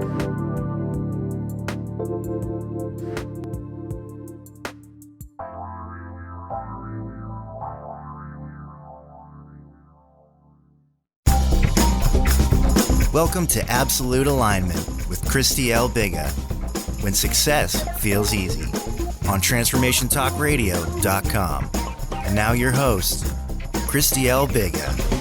Welcome to Absolute Alignment with Christelle Biiga, when success feels easy, on TransformationTalkRadio.com. And now your host, Christelle Biiga.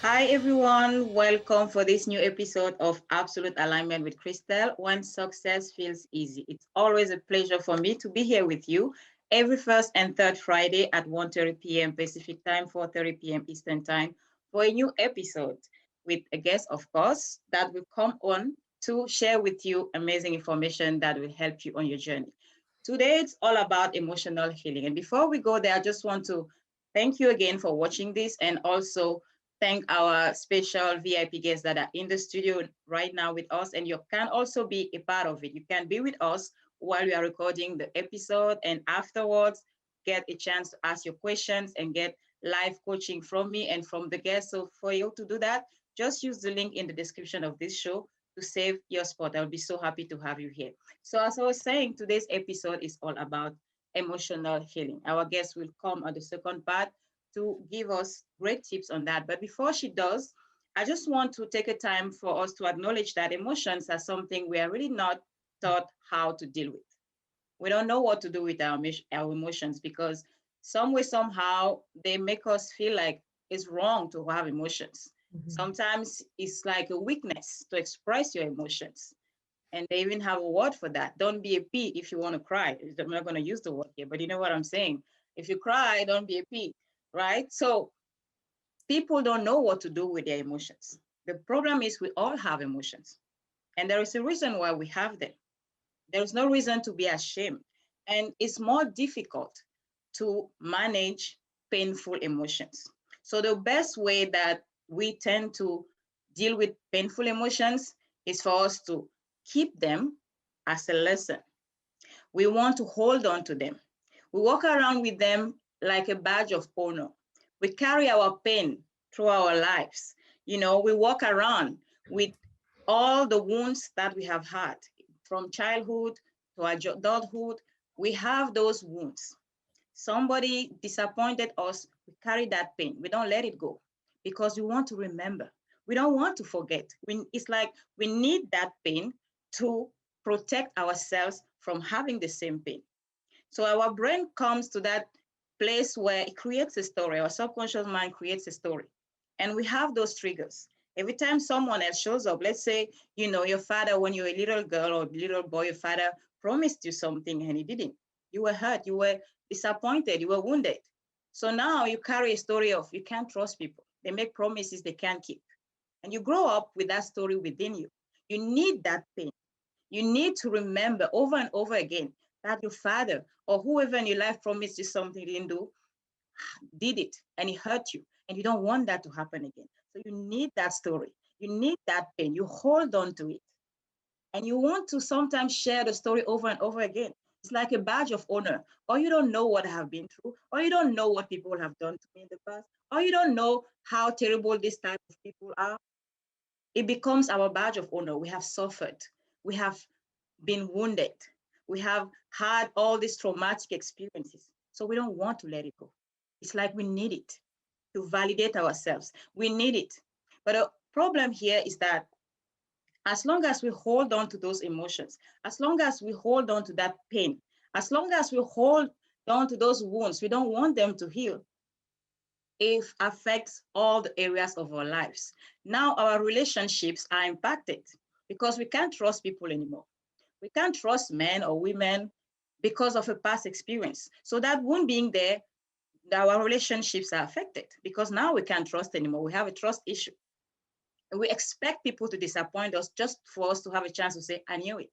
Hi everyone, welcome for this new episode of Absolute Alignment with Christelle, when success feels easy. It's always a pleasure for me to be here with you every first and third Friday at 1:30 p.m. Pacific time, 4:30 p.m. Eastern time for a new episode with a guest, of course, that will come on to share with you amazing information that will help you on your journey. Today, it's all about emotional healing. And before we go there, I just want to thank you again for watching this, and also thank our special VIP guests that are in the studio right now with us. And you can also be a part of it. You can be with us while we are recording the episode, and afterwards get a chance to ask your questions and get live coaching from me and from the guests. So for you to do that, just use the link in the description of this show to save your spot. I'll be so happy to have you here. So as I was saying, today's episode is all about emotional healing. Our guest will come on the second part to give us great tips on that. But before she does, I just want to take a time for us to acknowledge that emotions are something we are really not taught how to deal with. We don't know what to do with our emotions, because some way, somehow, they make us feel like it's wrong to have emotions. Sometimes it's like a weakness to express your emotions. And they even have a word for that. Don't be a pig if you want to cry. I'm not going to use the word here, but you know what I'm saying. If you cry, don't be a pig, right? So people don't know what to do with their emotions. The problem is we all have emotions. And there is a reason why we have them. There is no reason to be ashamed. And it's more difficult to manage painful emotions. So the best way that we tend to deal with painful emotions is for us to keep them as a lesson. We want to hold on to them. We walk around with them like a badge of honor. We carry our pain through our lives. You know, we walk around with all the wounds that we have had from childhood to adulthood. We have those wounds. Somebody disappointed us, we carry that pain. We don't let it go because we want to remember. We don't want to forget. It's like we need that pain to protect ourselves from having the same pain. So our brain comes to that place where it creates a story. Our subconscious mind creates a story. And we have those triggers. Every time someone else shows up, let's say, you know, your father, when you were a little girl or a little boy, your father promised you something and he didn't. You were hurt, you were disappointed, you were wounded. So now you carry a story of you can't trust people. They make promises they can't keep. And you grow up with that story within you. You need that pain. You need to remember over and over again that your father or whoever in your life promised you something you didn't do, did it, and it hurt you. And you don't want that to happen again. So you need that story. You need that pain. You hold on to it. And you want to sometimes share the story over and over again. It's like a badge of honor. Or you don't know what I have been through, or you don't know what people have done to me in the past, or you don't know how terrible this type of people are. It becomes our badge of honor. We have suffered. We have been wounded. We have had all these traumatic experiences. So we don't want to let it go. It's like we need it to validate ourselves. We need it. But the problem here is that as long as we hold on to those emotions, as long as we hold on to that pain, as long as we hold on to those wounds, we don't want them to heal. It affects all the areas of our lives. Now our relationships are impacted because we can't trust people anymore. We can't trust men or women because of a past experience. So that wound being there, our relationships are affected because now we can't trust anymore. We have a trust issue. And we expect people to disappoint us just for us to have a chance to say, I knew it.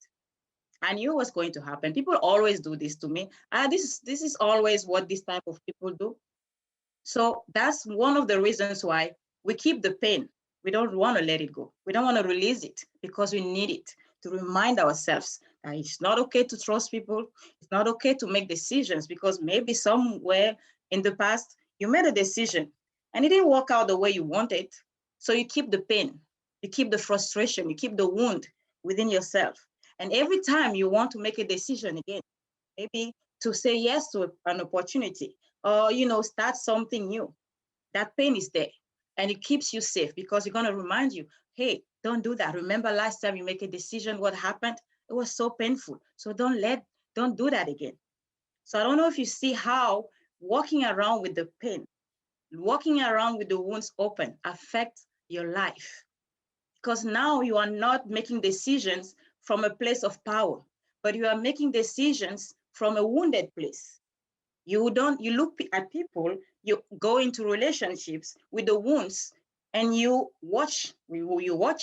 I knew what's going to happen. People always do this to me. This is always what this type of people do. So that's one of the reasons why we keep the pain. We don't want to let it go. We don't want to release it because we need it to remind ourselves that it's not okay to trust people. It's not okay to make decisions because maybe somewhere in the past you made a decision and it didn't work out the way you wanted. So you keep the pain, you keep the frustration, you keep the wound within yourself. And every time you want to make a decision again, maybe to say yes to an opportunity or, start something new, that pain is there and it keeps you safe because it's going to remind you, hey, don't do that. Remember last time you make a decision, what happened? It was so painful. So don't do that again. So I don't know if you see how walking around with the pain, walking around with the wounds open affects your life. Because now you are not making decisions from a place of power, but you are making decisions from a wounded place. You look at people, you go into relationships with the wounds, and you watch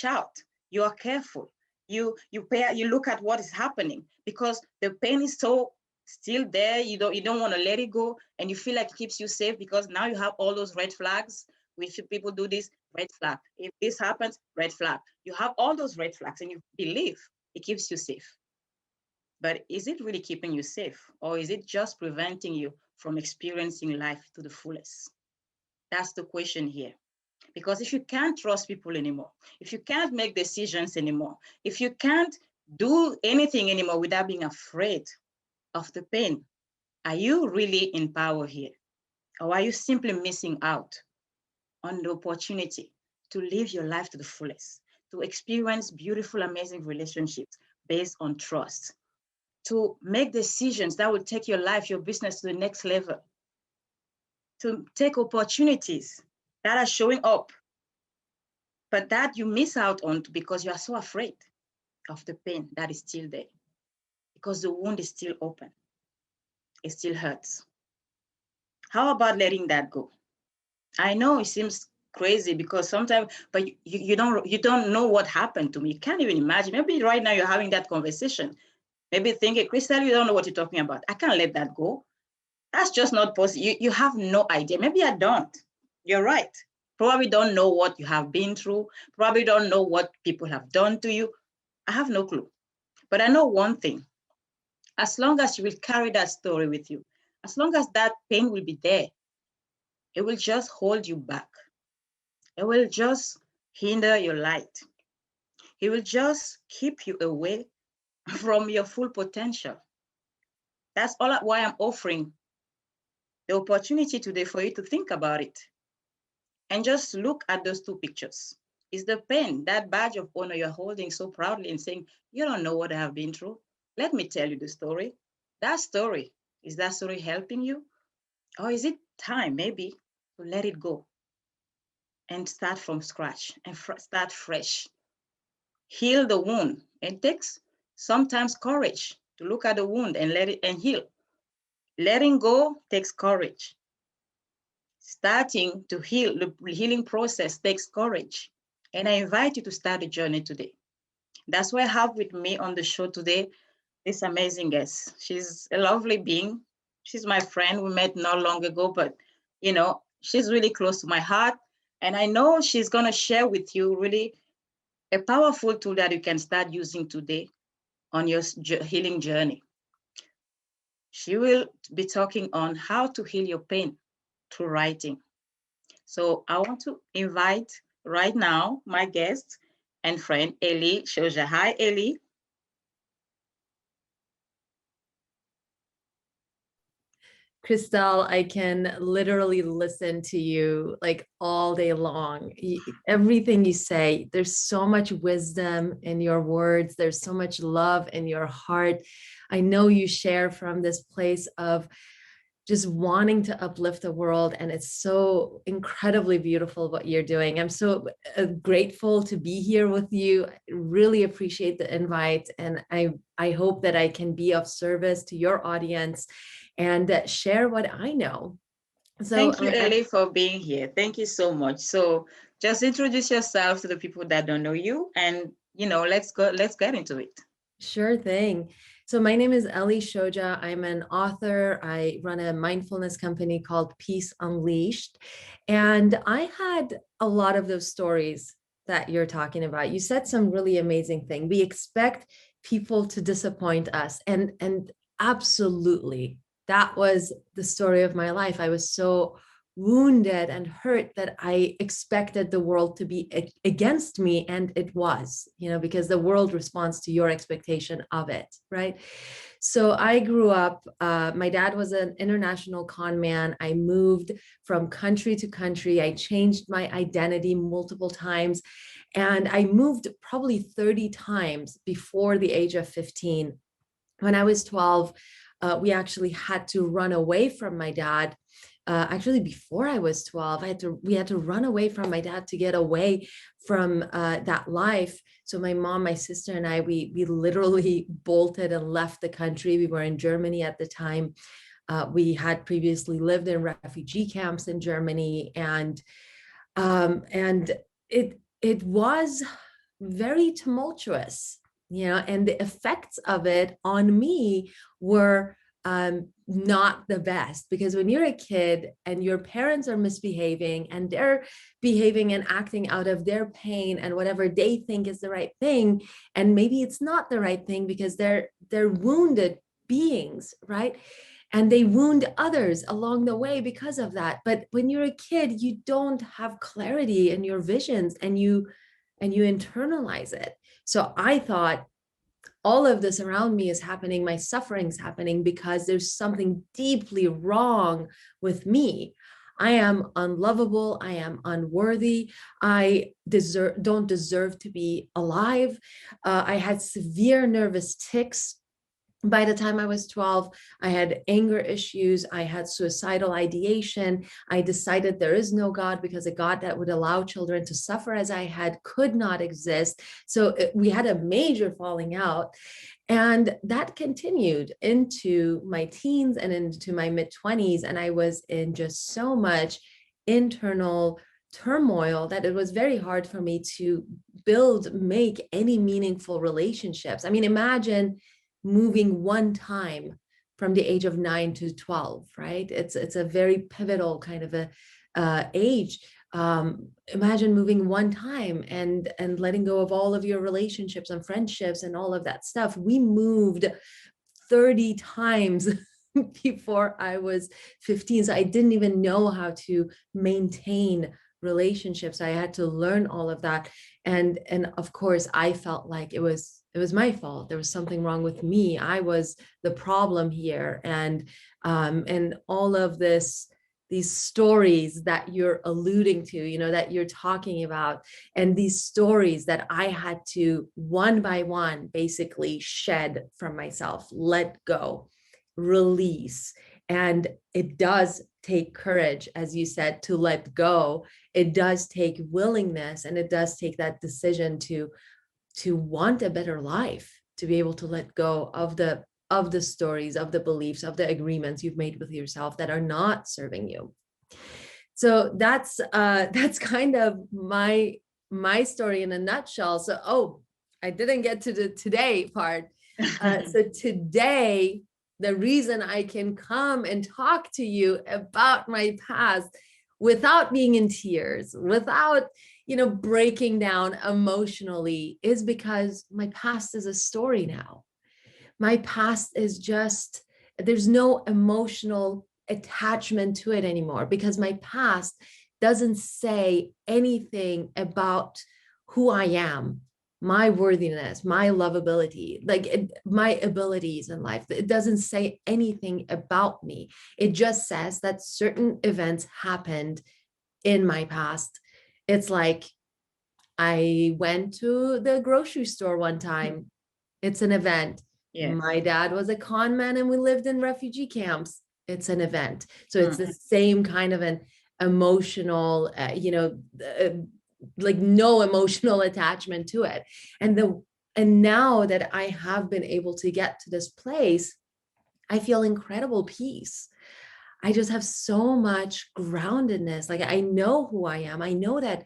out. You are careful. You look at what is happening because the pain is so still there. You don't want to let it go, and you feel like it keeps you safe because now you have all those red flags. If people do this, red flag. If this happens, red flag. You have all those red flags, and you believe it keeps you safe. But is it really keeping you safe, or is it just preventing you from experiencing life to the fullest? That's the question here. Because if you can't trust people anymore, if you can't make decisions anymore, if you can't do anything anymore without being afraid of the pain, are you really in power here? Or are you simply missing out on the opportunity to live your life to the fullest, to experience beautiful, amazing relationships based on trust, to make decisions that will take your life, your business to the next level, to take opportunities that are showing up, but that you miss out on because you are so afraid of the pain that is still there, because the wound is still open. It still hurts. How about letting that go? I know it seems crazy because sometimes, but you don't know what happened to me. You can't even imagine. Maybe right now you're having that conversation. Maybe thinking, Christelle, you don't know what you're talking about. I can't let that go. That's just not possible. You have no idea. Maybe I don't. You're right. Probably don't know what you have been through. Probably don't know what people have done to you. I have no clue. But I know one thing. As long as you will carry that story with you, as long as that pain will be there, it will just hold you back. It will just hinder your light. It will just keep you away from your full potential. That's all why I'm offering the opportunity today for you to think about it and just look at those two pictures. Is the pen, that badge of honor you're holding so proudly and saying, you don't know what I have been through? Let me tell you the story. That story, is that story helping you? Or is it time maybe to let it go and start from scratch and start fresh? Heal the wound. It takes sometimes courage to look at the wound and let it and heal. Letting go takes courage. Starting to heal, the healing process takes courage. And I invite you to start the journey today. That's why I have with me on the show today this amazing guest. She's a lovely being. She's my friend. We met not long ago, but she's really close to my heart. And I know she's going to share with you really a powerful tool that you can start using today on your healing journey. She will be talking on how to heal your pain through writing. So I want to invite right now my guest and friend, Elly Shoja. Hi, Elly. Christelle, I can literally listen to you like all day long. Everything you say, there's so much wisdom in your words. There's so much love in your heart. I know you share from this place of just wanting to uplift the world, and it's so incredibly beautiful what you're doing. I'm so grateful to be here with you. I really appreciate the invite, and I hope that I can be of service to your audience and share what I know. So thank you, Elly, for being here. Thank you so much. So just introduce yourself to the people that don't know you, and let's get into it. Sure thing. So my name is Elly Shoja. I'm an author. I run a mindfulness company called Peace Unleashed. And I had a lot of those stories that you're talking about. You said some really amazing thing. We expect people to disappoint us. And absolutely, that was the story of my life. I was so wounded and hurt that I expected the world to be against me, and it was, because the world responds to your expectation of it, right? So I grew up, my dad was an international con man. I moved from country to country. I changed my identity multiple times, and I moved probably 30 times before the age of 15. When I was 12, we actually had to run away from my dad. Actually, before I was 12, we had to run away from my dad to get away from that life. So my mom, my sister, and I, we literally bolted and left the country. We were in Germany at the time. We had previously lived in refugee camps in Germany, and it was very tumultuous, and the effects of it on me were not the best, because when you're a kid and your parents are misbehaving and they're behaving and acting out of their pain and whatever they think is the right thing, and maybe it's not the right thing because they're wounded beings, right? And they wound others along the way because of that. But when you're a kid, you don't have clarity in your visions, and you internalize it. So I thought, all of this around me is happening, my suffering's happening because there's something deeply wrong with me. I am unlovable. I am unworthy. I don't deserve to be alive. I had severe nervous tics. By the time I was 12, I had anger issues. I had suicidal ideation. I decided there is no God, because a God that would allow children to suffer as I had could not exist. So we had a major falling out. And that continued into my teens and into my mid-20s. And I was in just so much internal turmoil that it was very hard for me to make any meaningful relationships. I mean, imagine moving one time from the age of 9 to 12, right? It's a very pivotal kind of a age. Imagine moving one time and letting go of all of your relationships and friendships and all of that stuff. We moved 30 times before I was 15. So I didn't even know how to maintain relationships. I had to learn all of that. And of course, I felt like it was my fault. There was something wrong with me. I was the problem here. And all of these stories that you're alluding to, that you're talking about, and these stories that I had to one by one basically shed from myself, let go, release. And it does take courage, as you said, to let go. It does take willingness, and it does take that decision to want a better life, to be able to let go of the stories, of the beliefs, of the agreements you've made with yourself that are not serving you. So that's kind of my story in a nutshell. So, I didn't get to the today part. So today, the reason I can come and talk to you about my past without being in tears, without, breaking down emotionally, is because my past is a story now. My past is just, there's no emotional attachment to it anymore, because my past doesn't say anything about who I am, my worthiness, my lovability, my abilities in life. It doesn't say anything about me. It just says that certain events happened in my past. It's like, I went to the grocery store one time. It's an event. Yes. My dad was a con man and we lived in refugee camps. It's an event. So it's the same kind of an emotional, like no emotional attachment to it. And now that I have been able to get to this place, I feel incredible peace. I just have so much groundedness. Like, I know who I am. I know that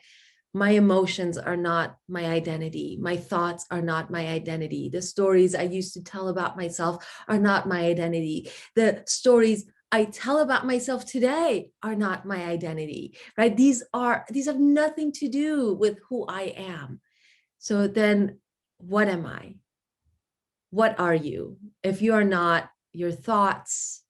my emotions are not my identity. My thoughts are not my identity. The stories I used to tell about myself are not my identity. The stories I tell about myself today are not my identity, right? These have nothing to do with who I am. So then what am I? What are you? If you are not your thoughts,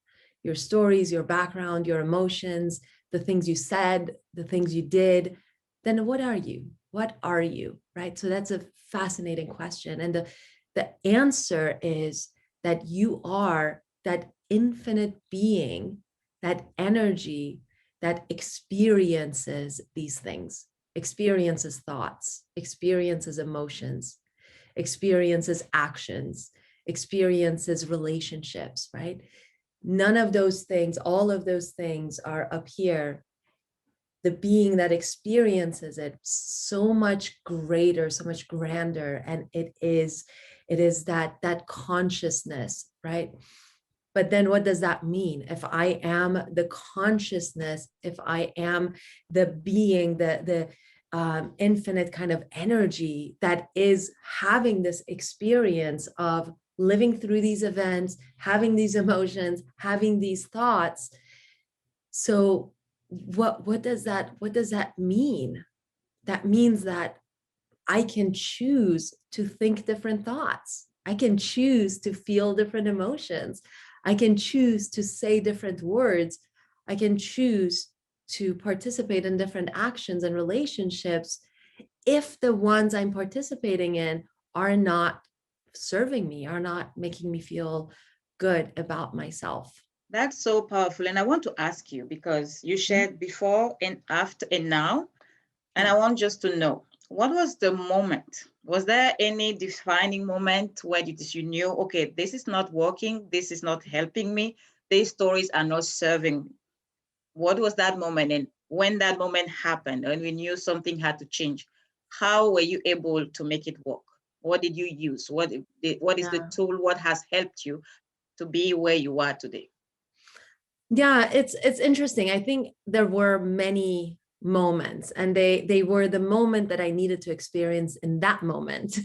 your stories, your background, your emotions, the things you said, the things you did, then what are you? What are you, right? So that's a fascinating question. And the answer is that you are that infinite being, that energy that experiences these things, experiences thoughts, experiences emotions, experiences actions, experiences relationships, right? None of those things, all of those things are up here. The being that experiences it so much greater, so much grander, and it is that consciousness, right? But then what does that mean? If I am the consciousness, if I am the being, the infinite kind of energy that is having this experience of living through these events, having these emotions, having these thoughts. So what does that mean? That means that I can choose to think different thoughts. I can choose to feel different emotions. I can choose to say different words. I can choose to participate in different actions and relationships if the ones I'm participating in are not serving me, are not making me feel good about myself. That's so powerful. And I want to ask you, because you shared before and after and now, and I want just to know, what was the moment? Was there any defining moment where you knew, okay, this is not working, this is not helping me, these stories are not serving me? What was that moment? And when that moment happened and we knew something had to change, how were you able to make it work? What did you use? What is the tool? What has helped you to be where you are today? Yeah, it's interesting. I think there were many moments, and they were the moment that I needed to experience in that moment,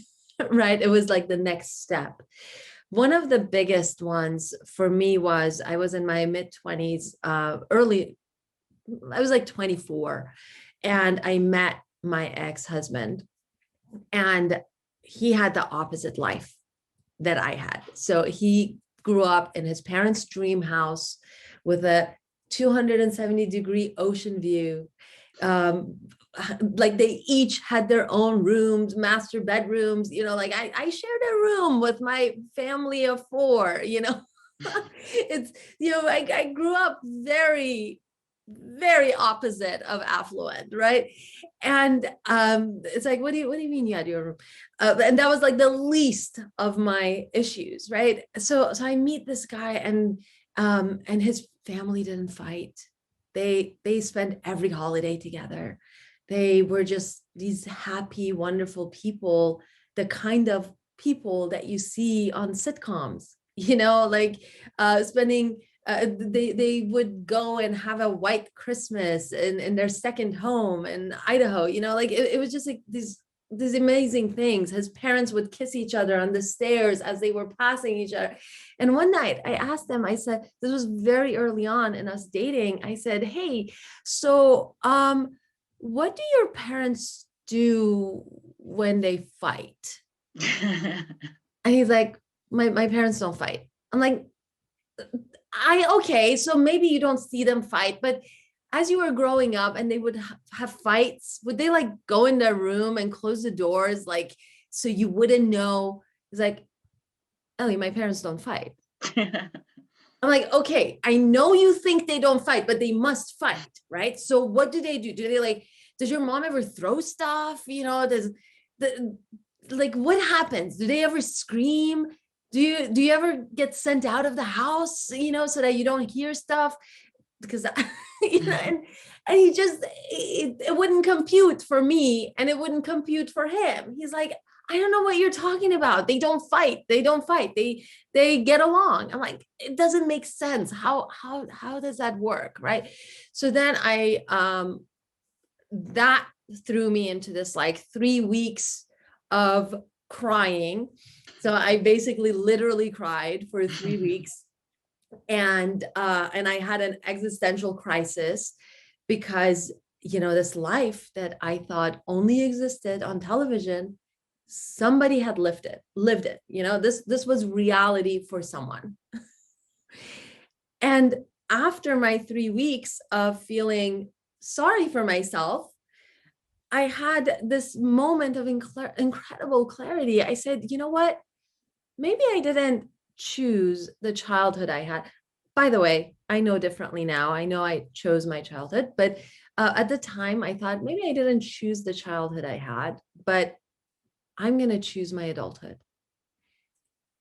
right? It was like the next step. One of the biggest ones for me was I was in my mid-20s, I was like 24, and I met my ex-husband, and he had the opposite life that I had. So he grew up in his parents' dream house with a 270-degree ocean view. Like they each had their own rooms, master bedrooms, like I shared a room with my family of 4, it's, I grew up very, very opposite of affluent, right? And it's like, what do you mean you had your room? And that was like the least of my issues, right? So I meet this guy, and his family didn't fight. They spent every holiday together. They were just these happy, wonderful people, the kind of people that you see on sitcoms, like spending they would go and have a white Christmas in their second home in Idaho, like it was just like these amazing things. His parents would kiss each other on the stairs as they were passing each other. And one night I asked them, I said, this was very early on in us dating. I said, hey, so what do your parents do when they fight? And he's like, my parents don't fight. I'm like, okay, so maybe you don't see them fight, but as you were growing up and they would have fights, would they like go in their room and close the doors, like, so you wouldn't know? It's like, Elly, my parents don't fight. I'm like, okay, I know you think they don't fight, but they must fight, right? So what do? Do they like, does your mom ever throw stuff? Like, what happens? Do they ever scream? Do you ever get sent out of the house, so that you don't hear stuff? Because, and he just, it wouldn't compute for me, and it wouldn't compute for him. He's like, I don't know what you're talking about. They don't fight. They don't fight. They get along. I'm like, it doesn't make sense. How does that work, right? So then that threw me into this like 3 weeks of crying. So I basically literally cried for 3 weeks. And I had an existential crisis because, this life that I thought only existed on television, somebody had lived it. This was reality for someone. And after my 3 weeks of feeling sorry for myself, I had this moment of incredible clarity. I said, you know what? Maybe I didn't choose the childhood I had. By the way, I know differently now. I know I chose my childhood, but at the time I thought maybe I didn't choose the childhood I had, but I'm going to choose my adulthood.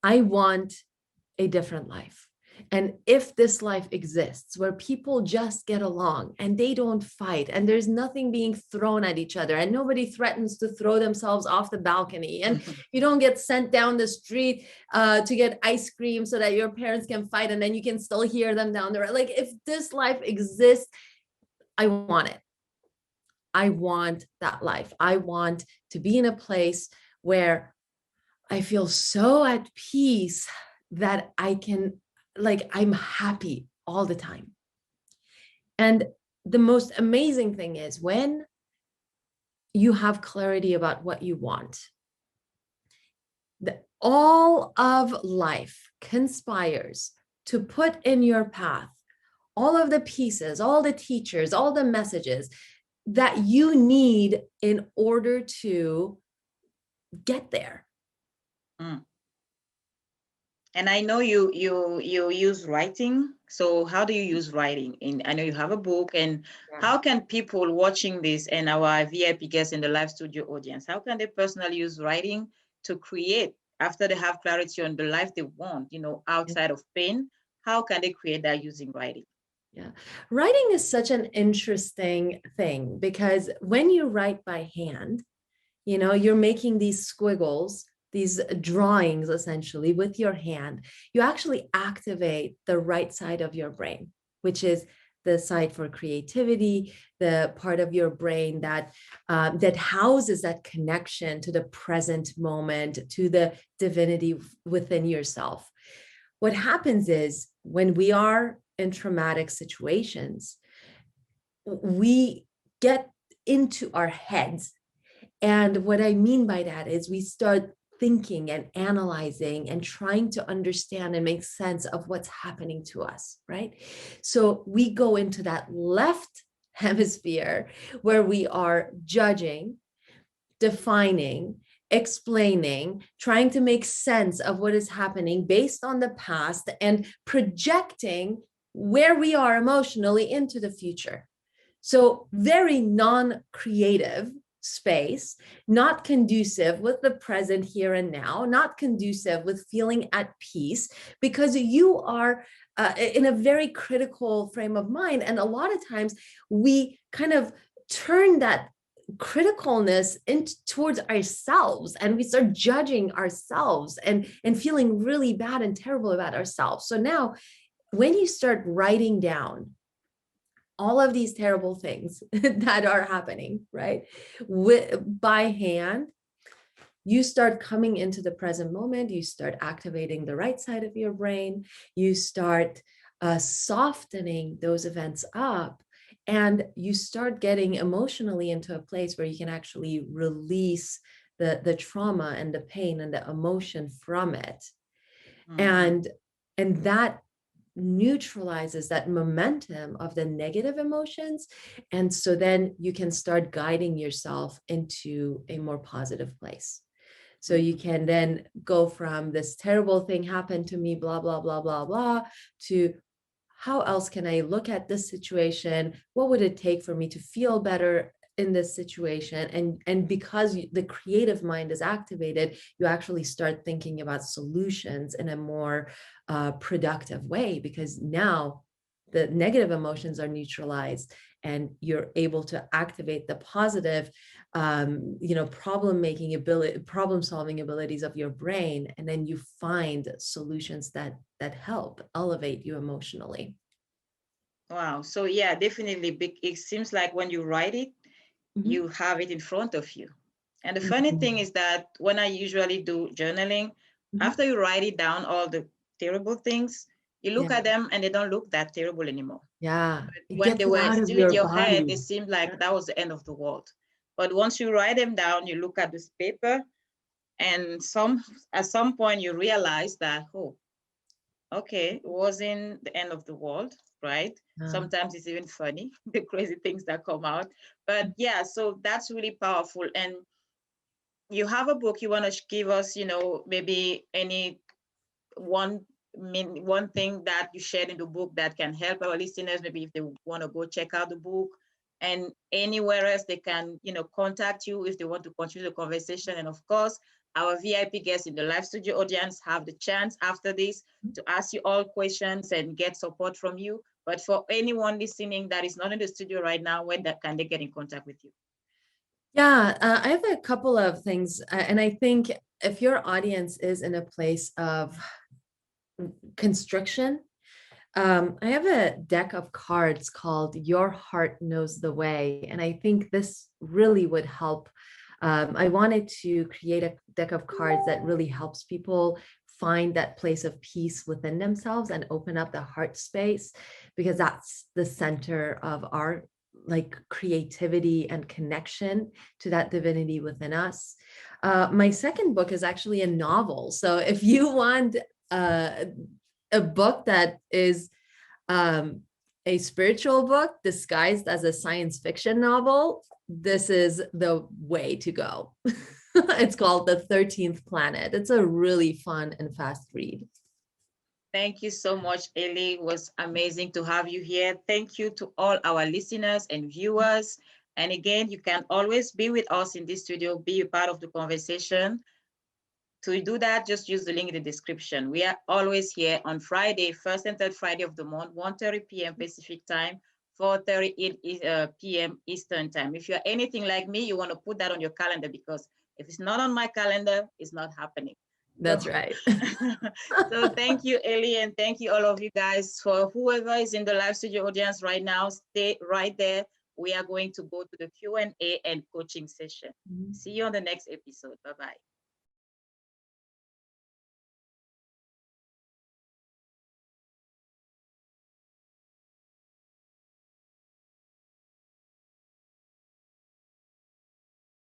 I want a different life. And if this life exists where people just get along and they don't fight and there's nothing being thrown at each other and nobody threatens to throw themselves off the balcony and you don't get sent down the street to get ice cream so that your parents can fight and then you can still hear them down the road. Like if this life exists, I want it. I want that life. I want to be in a place where I feel so at peace that I can, like, I'm happy all the time. And the most amazing thing is when you have clarity about what you want, all of life conspires to put in your path all of the pieces, all the teachers, all the messages that you need in order to get there. Mm. And I know you use writing. So how do you use writing? I know you have a book, and how can people watching this and our VIP guests in the live studio audience, how can they personally use writing to create after they have clarity on the life they want, outside of pain? How can they create that using writing? Yeah. Writing is such an interesting thing because when you write by hand, you're making these squiggles, these drawings essentially with your hand. You actually activate the right side of your brain, which is the side for creativity, the part of your brain that houses that connection to the present moment, to the divinity within yourself. What happens is when we are in traumatic situations, we get into our heads. And what I mean by that is we start thinking and analyzing and trying to understand and make sense of what's happening to us, right? So we go into that left hemisphere where we are judging, defining, explaining, trying to make sense of what is happening based on the past and projecting where we are emotionally into the future. So very non-creative space, not conducive with the present here and now, not conducive with feeling at peace because you are in a very critical frame of mind. And a lot of times we kind of turn that criticalness towards ourselves and we start judging ourselves and feeling really bad and terrible about ourselves. So now when you start writing down all of these terrible things that are happening, right, by hand, you start coming into the present moment, you start activating the right side of your brain, you start softening those events up, and you start getting emotionally into a place where you can actually release the trauma and the pain and the emotion from it. Mm-hmm. And that neutralizes that momentum of the negative emotions. And so then you can start guiding yourself into a more positive place. So you can then go from this terrible thing happened to me, blah, blah, blah, blah, blah, to how else can I look at this situation? What would it take for me to feel better in this situation? And because the creative mind is activated, you actually start thinking about solutions in a more productive way, because now the negative emotions are neutralized and you're able to activate the positive, problem solving abilities of your brain. And then you find solutions that help elevate you emotionally. Wow. So yeah, definitely. It seems like when you write it, mm-hmm. you have it in front of you. And the funny mm-hmm. thing is that when I usually do journaling, mm-hmm. after you write it down, all the terrible things, you look at them and they don't look that terrible anymore. Yeah. But when they were still in your head, it seemed like that was the end of the world. But once you write them down, you look at this paper, and at some point you realize that, oh, okay, it wasn't the end of the world. right? Yeah. Sometimes it's even funny, the crazy things that come out. But yeah, so that's really powerful. And you have a book you want to give us, maybe any one one thing that you shared in the book that can help our listeners, maybe if they want to go check out the book, and anywhere else they can, contact you if they want to continue the conversation. And of course, our VIP guests in the live studio audience have the chance after this to ask you all questions and get support from you. But for anyone listening that is not in the studio right now, where can they get in contact with you? Yeah, I have a couple of things. And I think if your audience is in a place of constriction, I have a deck of cards called Your Heart Knows the Way. And I think this really would help. I wanted to create a deck of cards that really helps people find that place of peace within themselves and open up the heart space, because that's the center of our creativity and connection to that divinity within us. My second book is actually a novel. So if you want a book that is a spiritual book disguised as a science fiction novel, this is the way to go. It's called The 13th Planet. It's a really fun and fast read. Thank you so much, Elly. It was amazing to have you here. Thank you to all our listeners and viewers. And again, you can always be with us in this studio, be a part of the conversation. To do that, just use the link in the description. We are always here on Friday, first and third Friday of the month, 1:30 p.m. Pacific time, 4:30 p.m. Eastern time. If you're anything like me, you want to put that on your calendar, because if it's not on my calendar, it's not happening. That's right. So thank you, Elly, and thank you all of you guys. For whoever is in the live studio audience right now, stay right there. We are going to go to the Q&A and coaching session. See you on the next episode. Bye-bye.